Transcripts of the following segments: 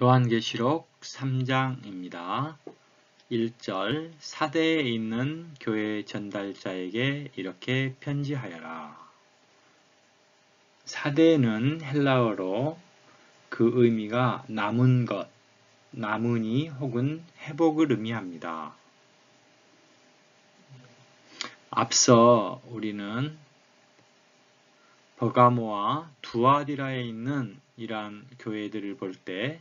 요한계시록 3장입니다. 1절 사대에 있는 교회 전달자에게 이렇게 편지하여라. 사대는 헬라어로 그 의미가 남은 것, 남으니 혹은 회복을 의미합니다. 앞서 우리는 버가모와 두아디라에 있는 이러한 교회들을 볼 때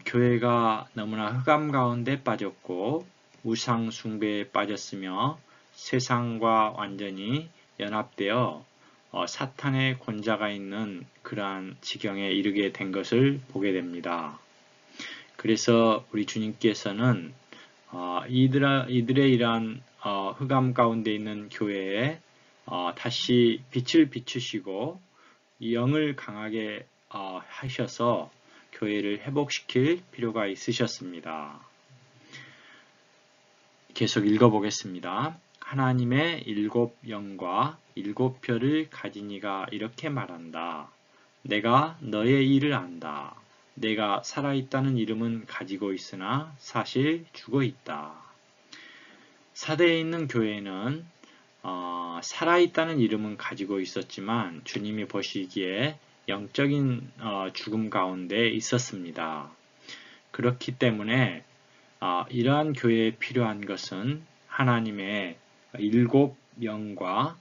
교회가 너무나 흑암 가운데 빠졌고 우상 숭배에 빠졌으며 세상과 완전히 연합되어 사탄의 권자가 있는 그러한 지경에 이르게 된 것을 보게 됩니다. 그래서 우리 주님께서는 이들의 이러한 흑암 가운데 있는 교회에 다시 빛을 비추시고 영을 강하게 하셔서 교회를 회복시킬 필요가 있으셨습니다. 계속 읽어보겠습니다. 하나님의 7영과 7별을 가진 이가 이렇게 말한다. 내가 너의 일을 안다. 내가 살아있다는 이름은 가지고 있으나 사실 죽어있다. 사대에 있는 교회는 살아있다는 이름은 가지고 있었지만 주님이 보시기에 영적인 죽음 가운데 있었습니다. 그렇기 때문에 이러한 교회에 필요한 것은 하나님의 7영과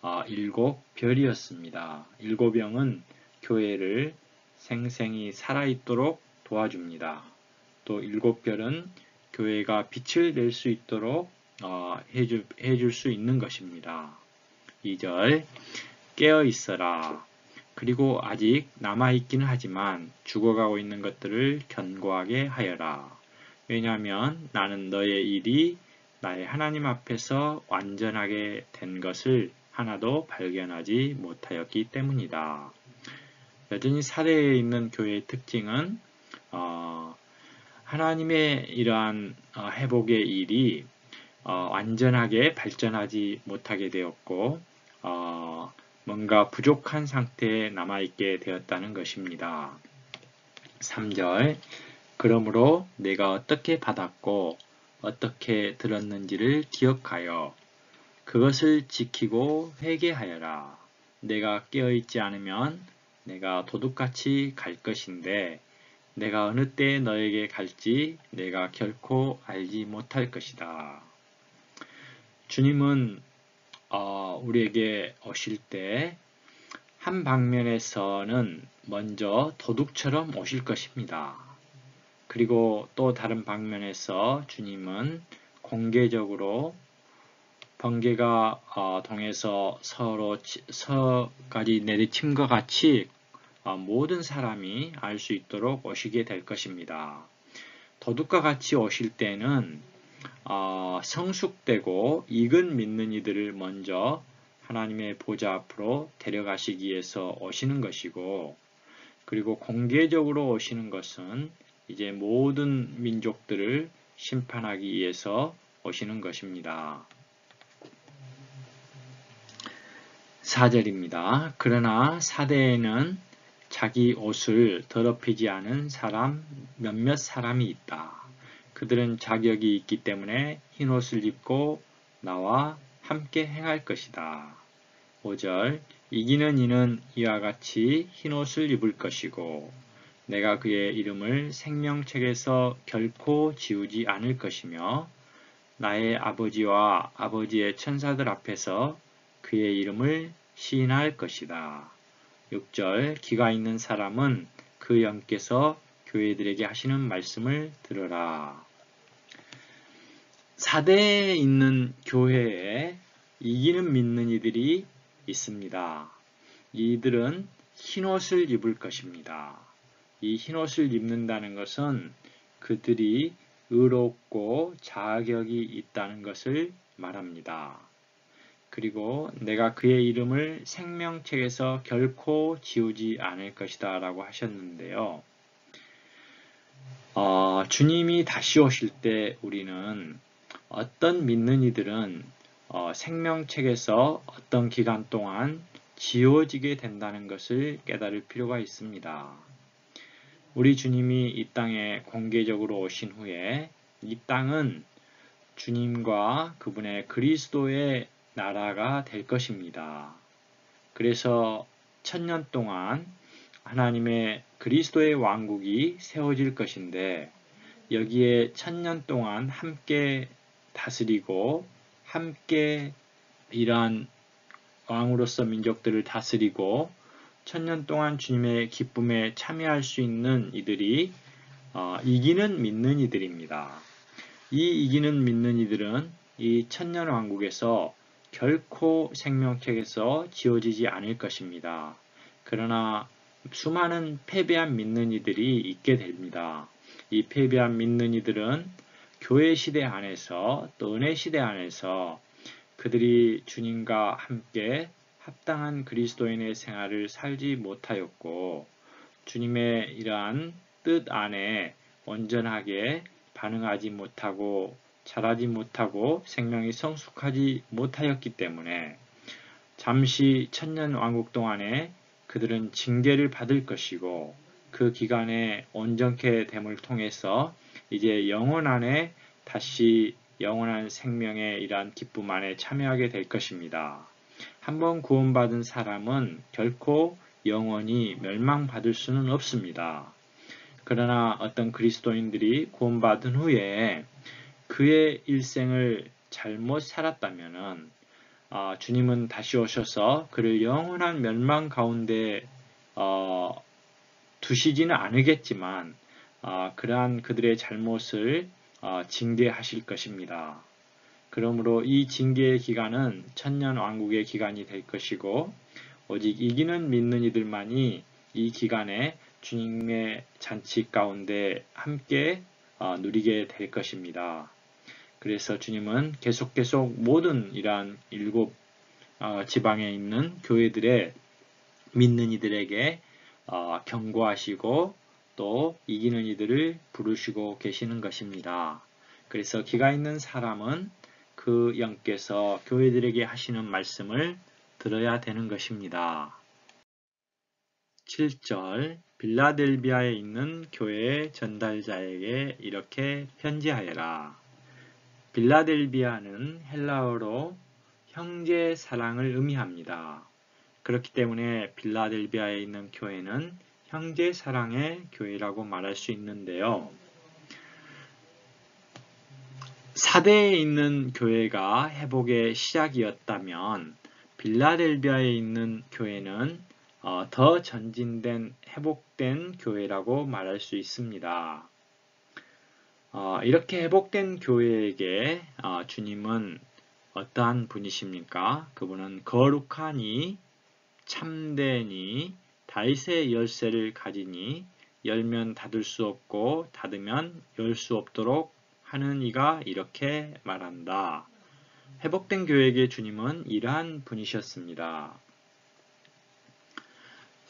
7별이었습니다. 7영은 교회를 생생히 살아있도록 도와줍니다. 또 7별은 교회가 빛을 낼 수 있도록 해줄 수 있는 것입니다. 2절 깨어 있어라. 그리고 아직 남아있기는 하지만 죽어가고 있는 것들을 견고하게 하여라. 왜냐하면 나는 너의 일이 나의 하나님 앞에서 완전하게 된 것을 하나도 발견하지 못하였기 때문이다. 여전히 사대에 있는 교회의 특징은 하나님의 이러한 회복의 일이 완전하게 발전하지 못하게 되었고 뭔가 부족한 상태에 남아있게 되었다는 것입니다. 3절 그러므로 내가 어떻게 받았고 어떻게 들었는지를 기억하여 그것을 지키고 회개하여라. 내가 깨어있지 않으면 내가 도둑같이 갈 것인데 내가 어느 때에 너에게 갈지 내가 결코 알지 못할 것이다. 주님은 우리에게 오실 때 한 방면에서는 먼저 도둑처럼 오실 것입니다. 그리고 또 다른 방면에서 주님은 공개적으로 번개가 동에서 서까지 내리침과 같이 모든 사람이 알 수 있도록 오시게 될 것입니다. 도둑과 같이 오실 때는 성숙되고 익은 믿는 이들을 먼저 하나님의 보좌 앞으로 데려가시기 위해서 오시는 것이고 그리고 공개적으로 오시는 것은 이제 모든 민족들을 심판하기 위해서 오시는 것입니다. 4절입니다. 그러나 사대에는 자기 옷을 더럽히지 않은 사람 몇몇 사람이 있다. 그들은 자격이 있기 때문에 흰 옷을 입고 나와 함께 행할 것이다. 5절 이기는 이는 이와 같이 흰 옷을 입을 것이고 내가 그의 이름을 생명책에서 결코 지우지 않을 것이며 나의 아버지와 아버지의 천사들 앞에서 그의 이름을 시인할 것이다. 6절 기가 있는 사람은 그 영께서 교회들에게 하시는 말씀을 들으라. 사대에 있는 교회에 이기는 믿는 이들이 있습니다. 이들은 흰옷을 입을 것입니다. 이 흰옷을 입는다는 것은 그들이 의롭고 자격이 있다는 것을 말합니다. 그리고 내가 그의 이름을 생명책에서 결코 지우지 않을 것이다 라고 하셨는데요. 주님이 다시 오실 때 우리는 어떤 믿는 이들은 생명책에서 어떤 기간 동안 지워지게 된다는 것을 깨달을 필요가 있습니다. 우리 주님이 이 땅에 공개적으로 오신 후에 이 땅은 주님과 그분의 그리스도의 나라가 될 것입니다. 그래서 1000년 동안 하나님의 그리스도의 왕국이 세워질 것인데 여기에 1000년 동안 함께 다스리고 함께 이러한 왕으로서 민족들을 다스리고 1000년 동안 주님의 기쁨에 참여할 수 있는 이들이 이기는 믿는 이들입니다. 이 이기는 믿는 이들은 이 1000년 왕국에서 결코 생명책에서 지워지지 않을 것입니다. 그러나 수많은 패배한 믿는 이들이 있게 됩니다. 이 패배한 믿는 이들은 교회 시대 안에서 또 은혜 시대 안에서 그들이 주님과 함께 합당한 그리스도인의 생활을 살지 못하였고 주님의 이러한 뜻 안에 온전하게 반응하지 못하고 자라지 못하고 생명이 성숙하지 못하였기 때문에 잠시 1000년 왕국 동안에 그들은 징계를 받을 것이고 그 기간에 온전케 됨을 통해서 이제 영원 안에 다시 영원한 생명의 이러한 기쁨 안에 참여하게 될 것입니다. 한번 구원받은 사람은 결코 영원히 멸망받을 수는 없습니다. 그러나 어떤 그리스도인들이 구원받은 후에 그의 일생을 잘못 살았다면은 주님은 다시 오셔서 그를 영원한 멸망 가운데 두시지는 않으겠지만 그러한 그들의 잘못을 징계하실 것입니다. 그러므로 이 징계의 기간은 1000년 왕국의 기간이 될 것이고 오직 이기는 믿는 이들만이 이 기간에 주님의 잔치 가운데 함께 누리게 될 것입니다. 그래서 주님은 계속 모든 이러한 7 지방에 있는 교회들의 믿는 이들에게 경고하시고 또 이기는 이들을 부르시고 계시는 것입니다. 그래서 기가 있는 사람은 그 영께서 교회들에게 하시는 말씀을 들어야 되는 것입니다. 7절 빌라델비아에 있는 교회의 전달자에게 이렇게 편지하여라. 빌라델비아는 헬라어로 형제 사랑을 의미합니다. 그렇기 때문에 빌라델비아에 있는 교회는 형제 사랑의 교회라고 말할 수 있는데요. 사대에 있는 교회가 회복의 시작이었다면 빌라델비아에 있는 교회는 더 전진된 회복된 교회라고 말할 수 있습니다. 이렇게 회복된 교회에게 주님은 어떠한 분이십니까? 그분은 거룩하니 참되니 다윗의 열쇠를 가지니 열면 닫을 수 없고 닫으면 열 수 없도록 하는 이가 이렇게 말한다. 회복된 교회에게 주님은 이러한 분이셨습니다.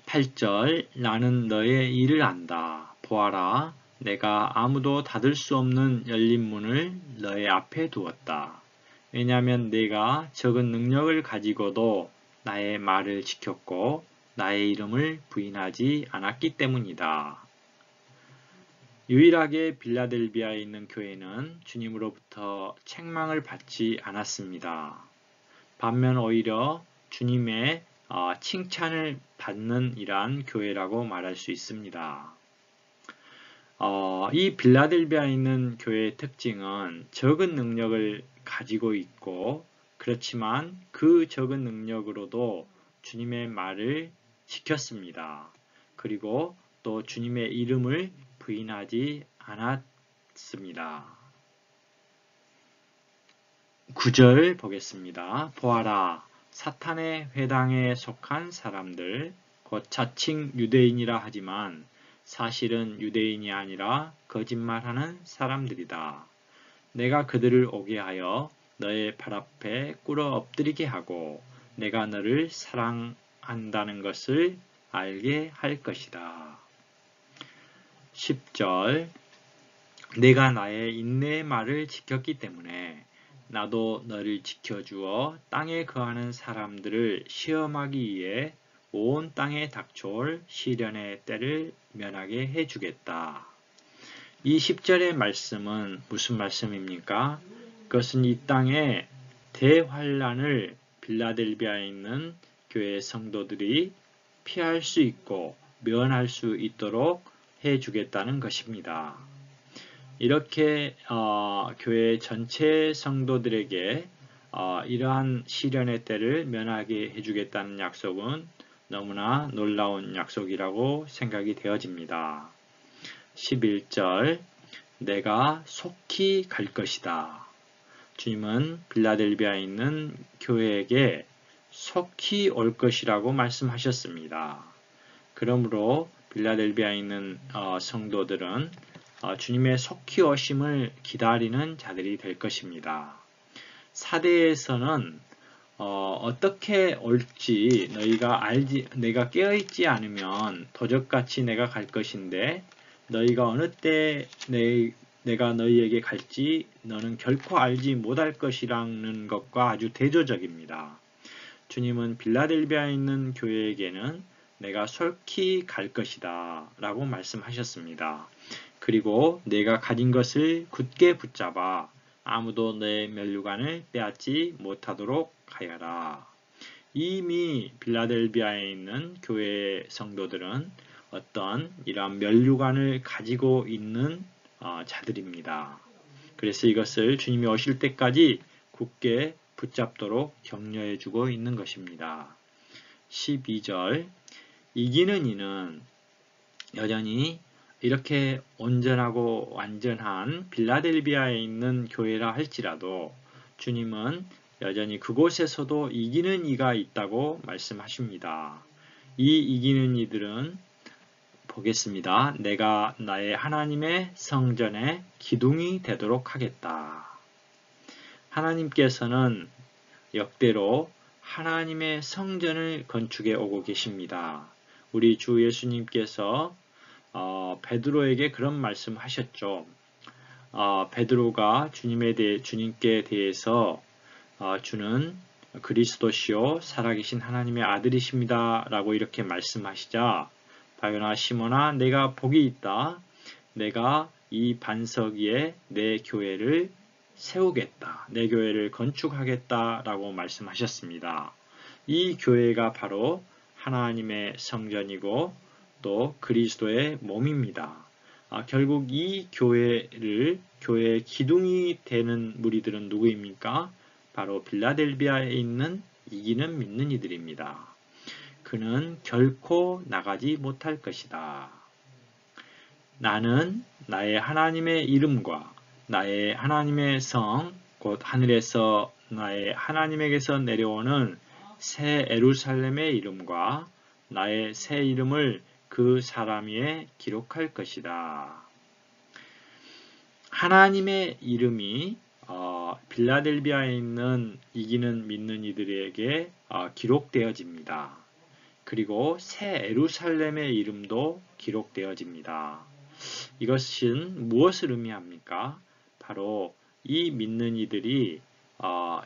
8절 나는 너의 일을 안다. 보아라 내가 아무도 닫을 수 없는 열린 문을 너의 앞에 두었다. 왜냐하면 내가 적은 능력을 가지고도 나의 말을 지켰고 나의 이름을 부인하지 않았기 때문이다. 유일하게 빌라델비아에 있는 교회는 주님으로부터 책망을 받지 않았습니다. 반면 오히려 주님의 칭찬을 받는 이러한 교회라고 말할 수 있습니다. 이 빌라델비아에 있는 교회의 특징은 적은 능력을 가지고 있고 그렇지만 그 적은 능력으로도 주님의 말을 지켰습니다. 그리고 또 주님의 이름을 부인하지 않았습니다. 9절 보겠습니다. 보아라 사탄의 회당에 속한 사람들 곧 자칭 유대인이라 하지만 사실은 유대인이 아니라 거짓말하는 사람들이다. 내가 그들을 오게 하여 너의 발 앞에 꿇어 엎드리게 하고 내가 너를 사랑한다는 것을 알게 할 것이다. 10절 내가 나의 인내의 말을 지켰기 때문에 나도 너를 지켜주어 땅에 거하는 사람들을 시험하기 위해 온 땅에 닥쳐올 시련의 때를 면하게 해주겠다. 이 10절의 말씀은 무슨 말씀입니까? 그것은 이 땅에 대환란을 빌라델비아에 있는 교회 성도들이 피할 수 있고 면할 수 있도록 해주겠다는 것입니다. 이렇게 교회 전체 성도들에게 이러한 시련의 때를 면하게 해주겠다는 약속은 너무나 놀라운 약속이라고 생각이 되어집니다. 11절 내가 속히 갈 것이다. 주님은 빌라델비아에 있는 교회에게 속히 올 것이라고 말씀하셨습니다. 그러므로 빌라델비아에 있는 성도들은 주님의 속히 오심을 기다리는 자들이 될 것입니다. 사대에서는 어떻게 올지 내가 깨어있지 않으면 도적같이 내가 갈 것인데 너희가 어느 때 내가 너희에게 갈지 너는 결코 알지 못할 것이라는 것과 아주 대조적입니다. 주님은 빌라델비아에 있는 교회에게는 내가 속히 갈 것이다 라고 말씀하셨습니다. 그리고 내가 가진 것을 굳게 붙잡아 아무도 내 면류관을 빼앗지 못하도록 하여라. 이미 빌라델비아에 있는 교회 성도들은 어떤 이러한 면류관을 가지고 있는 자들입니다. 그래서 이것을 주님이 오실 때까지 굳게 붙잡도록 격려해 주고 있는 것입니다. 12절 이기는 이는 여전히 이렇게 온전하고 완전한 빌라델비아에 있는 교회라 할지라도 주님은 여전히 그곳에서도 이기는 이가 있다고 말씀하십니다. 이 이기는 이들은 보겠습니다. 내가 나의 하나님의 성전에 기둥이 되도록 하겠다. 하나님께서는 역대로 하나님의 성전을 건축해 오고 계십니다. 우리 주 예수님께서 베드로에게 그런 말씀하셨죠. 베드로가 주님께 대해서 주는 그리스도시요 살아계신 하나님의 아들이십니다. 라고 이렇게 말씀하시자 바요나 시몬아 내가 복이 있다. 내가 이 반석 위에 내 교회를 세우겠다. 내 교회를 건축하겠다. 라고 말씀하셨습니다. 이 교회가 바로 하나님의 성전이고 또 그리스도의 몸입니다. 결국 이 교회의 기둥이 되는 무리들은 누구입니까? 바로 빌라델비아에 있는 이기는 믿는 이들입니다. 그는 결코 나가지 못할 것이다. 나는 나의 하나님의 이름과 나의 하나님의 성, 곧 하늘에서 나의 하나님에게서 내려오는 새 에루살렘의 이름과 나의 새 이름을 그 사람 위에 기록할 것이다. 하나님의 이름이 빌라델비아에 있는 이기는 믿는 이들에게 기록되어집니다. 그리고 새 에루살렘의 이름도 기록되어집니다. 이것은 무엇을 의미합니까? 바로 이 믿는 이들이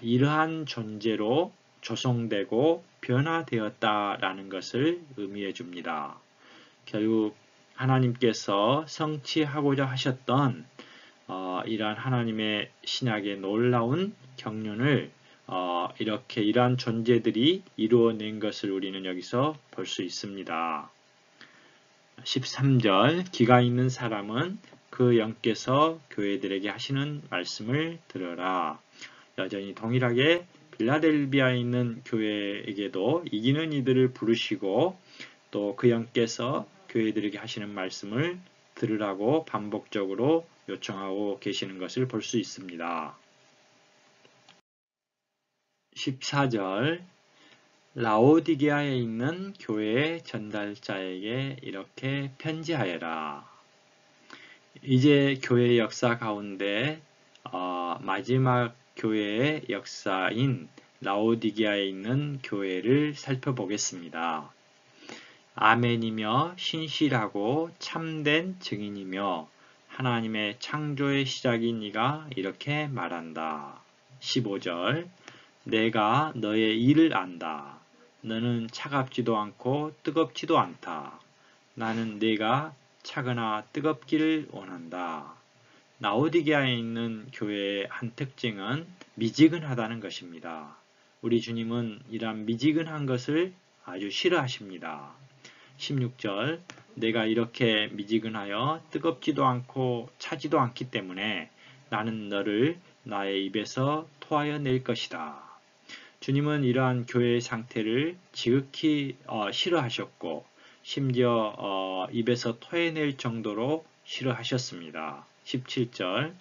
이러한 존재로 조성되고 변화되었다라는 것을 의미해 줍니다. 결국 하나님께서 성취하고자 하셨던 이러한 하나님의 신약의 놀라운 경륜을 이러한 존재들이 이루어낸 것을 우리는 여기서 볼 수 있습니다. 13절 기가 있는 사람은 그 영께서 교회들에게 하시는 말씀을 들어라. 여전히 동일하게 빌라델비아에 있는 교회에게도 이기는 이들을 부르시고 또 그 영께서 교회들에게 하시는 말씀을 들으라고 반복적으로 요청하고 계시는 것을 볼 수 있습니다. 14절 라오디게아에 있는 교회의 전달자에게 이렇게 편지하여라. 이제 교회의 역사 가운데 마지막 교회의 역사인 라오디게아에 있는 교회를 살펴보겠습니다. 아멘이며 신실하고 참된 증인이며 하나님의 창조의 시작인 이가 이렇게 말한다. 15절 내가 너의 일을 안다. 너는 차갑지도 않고 뜨겁지도 않다. 나는 내가 차거나 뜨겁기를 원한다. 라오디게아에 있는 교회의 한 특징은 미지근하다는 것입니다. 우리 주님은 이러한 미지근한 것을 아주 싫어하십니다. 16절 내가 이렇게 미지근하여 뜨겁지도 않고 차지도 않기 때문에 나는 너를 나의 입에서 토하여 낼 것이다. 주님은 이러한 교회의 상태를 지극히 싫어하셨고 심지어 입에서 토해낼 정도로 싫어하셨습니다. 17절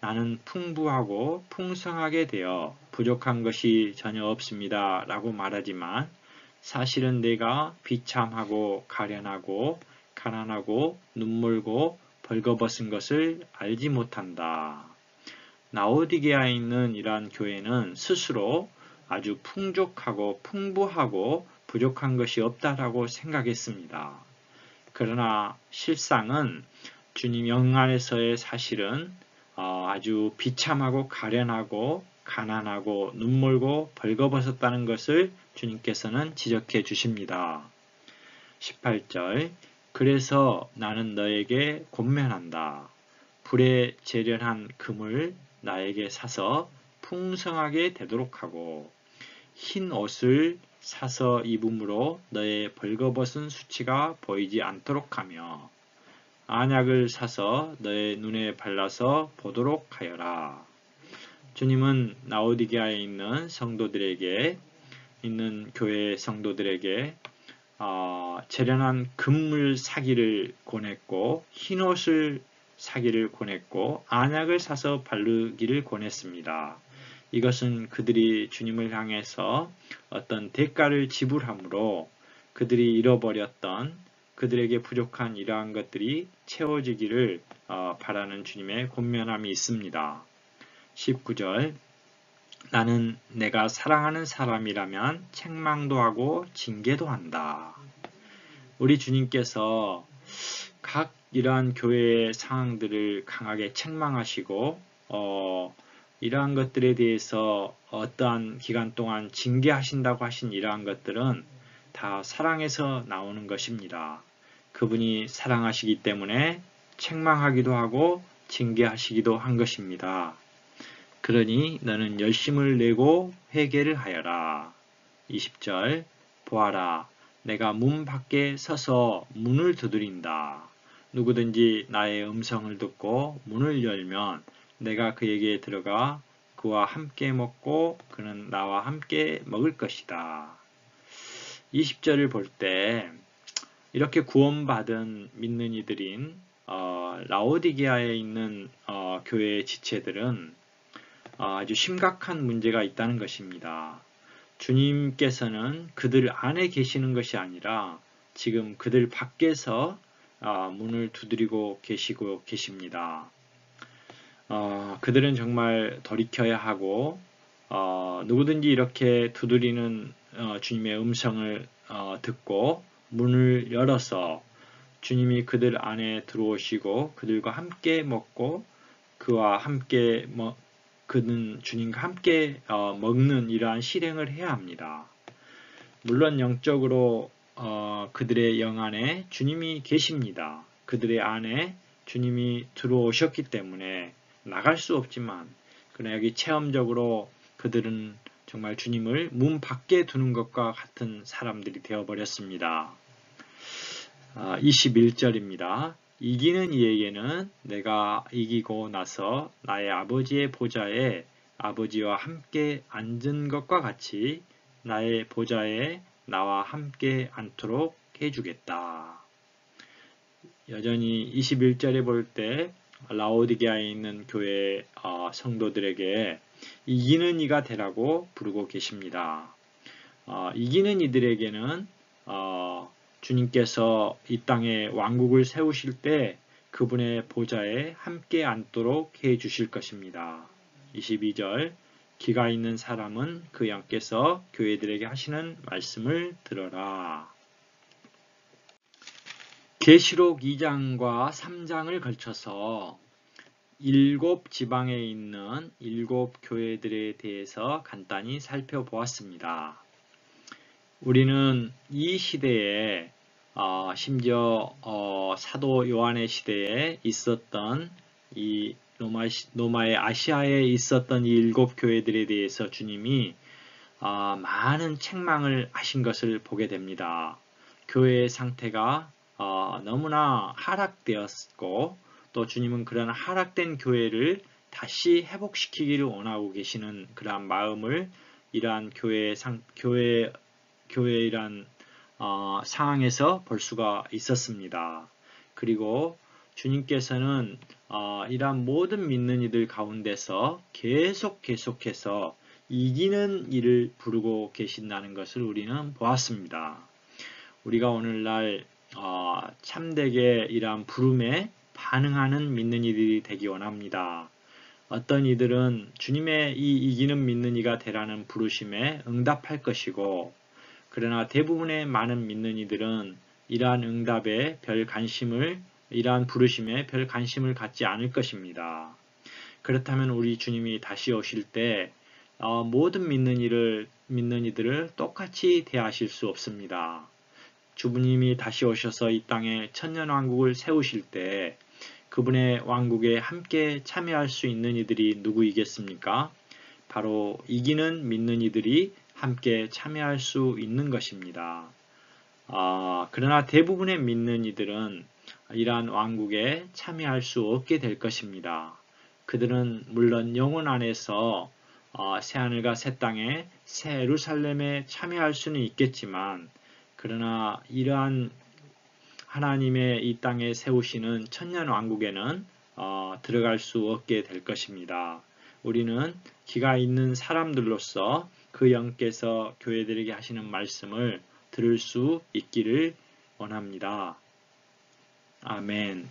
나는 풍부하고 풍성하게 되어 부족한 것이 전혀 없습니다. 라고 말하지만 사실은 내가 비참하고 가련하고 가난하고 눈물고 벌거벗은 것을 알지 못한다. 라오디게아에 있는 이러한 교회는 스스로 아주 풍족하고 풍부하고 부족한 것이 없다라고 생각했습니다. 그러나 실상은 주님 영 안에서의 사실은 아주 비참하고 가련하고 가난하고 눈물고 벌거벗었다는 것을 주님께서는 지적해 주십니다. 18절 그래서 나는 너에게 권면한다. 불에 재련한 금을 나에게 사서 풍성하게 되도록 하고 흰 옷을 사서 입음으로 너의 벌거벗은 수치가 보이지 않도록 하며 안약을 사서 너의 눈에 발라서 보도록 하여라. 주님은 라오디게아에 있는 성도들에게 있는 교회 성도들에게 재련한 금을 사기를 권했고 흰 옷을 사기를 권했고 안약을 사서 바르기를 권했습니다. 이것은 그들이 주님을 향해서 어떤 대가를 지불함으로 그들이 잃어버렸던 그들에게 부족한 이러한 것들이 채워지기를 바라는 주님의 권면함이 있습니다. 19절 나는 내가 사랑하는 사람이라면 책망도 하고 징계도 한다. 우리 주님께서 각 이러한 교회의 상황들을 강하게 책망하시고 이러한 것들에 대해서 어떠한 기간 동안 징계하신다고 하신 이러한 것들은 다 사랑에서 나오는 것입니다. 그분이 사랑하시기 때문에 책망하기도 하고 징계하시기도 한 것입니다. 그러니 너는 열심을 내고 회개를 하여라. 20절 보아라 내가 문 밖에 서서 문을 두드린다. 누구든지 나의 음성을 듣고 문을 열면 내가 그에게 들어가 그와 함께 먹고 그는 나와 함께 먹을 것이다. 20절을 볼 때 이렇게 구원받은 믿는 이들인 라오디게아에 있는 교회의 지체들은 아주 심각한 문제가 있다는 것입니다. 주님께서는 그들 안에 계시는 것이 아니라 지금 그들 밖에서 문을 두드리고 계시고 계십니다. 그들은 정말 돌이켜야 하고 누구든지 이렇게 두드리는 주님의 음성을 듣고 문을 열어서 주님이 그들 안에 들어오시고 그들과 함께 먹고 그와 함께 그는 주님과 함께 먹는 이러한 실행을 해야 합니다. 물론 영적으로 그들의 영 안에 주님이 계십니다. 그들의 안에 주님이 들어오셨기 때문에 나갈 수 없지만 그러나 여기 체험적으로 그들은 정말 주님을 문 밖에 두는 것과 같은 사람들이 되어버렸습니다. 21절입니다. 이기는 이에게는 내가 이기고 나서 나의 아버지의 보좌에 아버지와 함께 앉은 것과 같이 나의 보좌에 나와 함께 앉도록 해주겠다. 여전히 21절에 볼 때 라오디게아에 있는 교회 성도들에게 이기는 이가 되라고 부르고 계십니다. 이기는 이들에게는 주님께서 이 땅에 왕국을 세우실 때 그분의 보좌에 함께 앉도록 해 주실 것입니다. 22절 기가 있는 사람은 그 양께서 교회들에게 하시는 말씀을 들어라. 계시록 2장과 3장을 걸쳐서 7 지방에 있는 7 교회들에 대해서 간단히 살펴보았습니다. 우리는 이 시대에 심지어 사도 요한의 시대에 있었던 이 로마의 아시아에 있었던 이 7교회들에 대해서 주님이 많은 책망을 하신 것을 보게 됩니다. 교회의 상태가 너무나 하락되었고 또 주님은 그런 하락된 교회를 다시 회복시키기를 원하고 계시는 그러한 마음을 이러한 교회이란 상황에서 볼 수가 있었습니다. 그리고 주님께서는 이러한 모든 믿는 이들 가운데서 계속해서 이기는 일을 부르고 계신다는 것을 우리는 보았습니다. 우리가 오늘날 참되게 이러한 부름에 반응하는 믿는 이들이 되기 원합니다. 어떤 이들은 주님의 이 이기는 믿는 이가 되라는 부르심에 응답할 것이고, 그러나 대부분의 많은 믿는 이들은 이러한 응답에 이러한 부르심에 별 관심을 갖지 않을 것입니다. 그렇다면 우리 주님이 다시 오실 때 모든 믿는 이들을 똑같이 대하실 수 없습니다. 주님이 다시 오셔서 이 땅에 천년왕국을 세우실 때 그분의 왕국에 함께 참여할 수 있는 이들이 누구이겠습니까? 바로 이기는 믿는 이들이 함께 참여할 수 있는 것입니다. 그러나 대부분의 믿는 이들은 이러한 왕국에 참여할 수 없게 될 것입니다. 그들은 물론 영혼 안에서 새하늘과 새 땅에 새 예루살렘에 참여할 수는 있겠지만, 그러나 이러한 하나님의 이 땅에 세우시는 천년 왕국에는 들어갈 수 없게 될 것입니다. 우리는 기가 있는 사람들로서 그 영께서 교회들에게 하시는 말씀을 들을 수 있기를 원합니다. 아멘.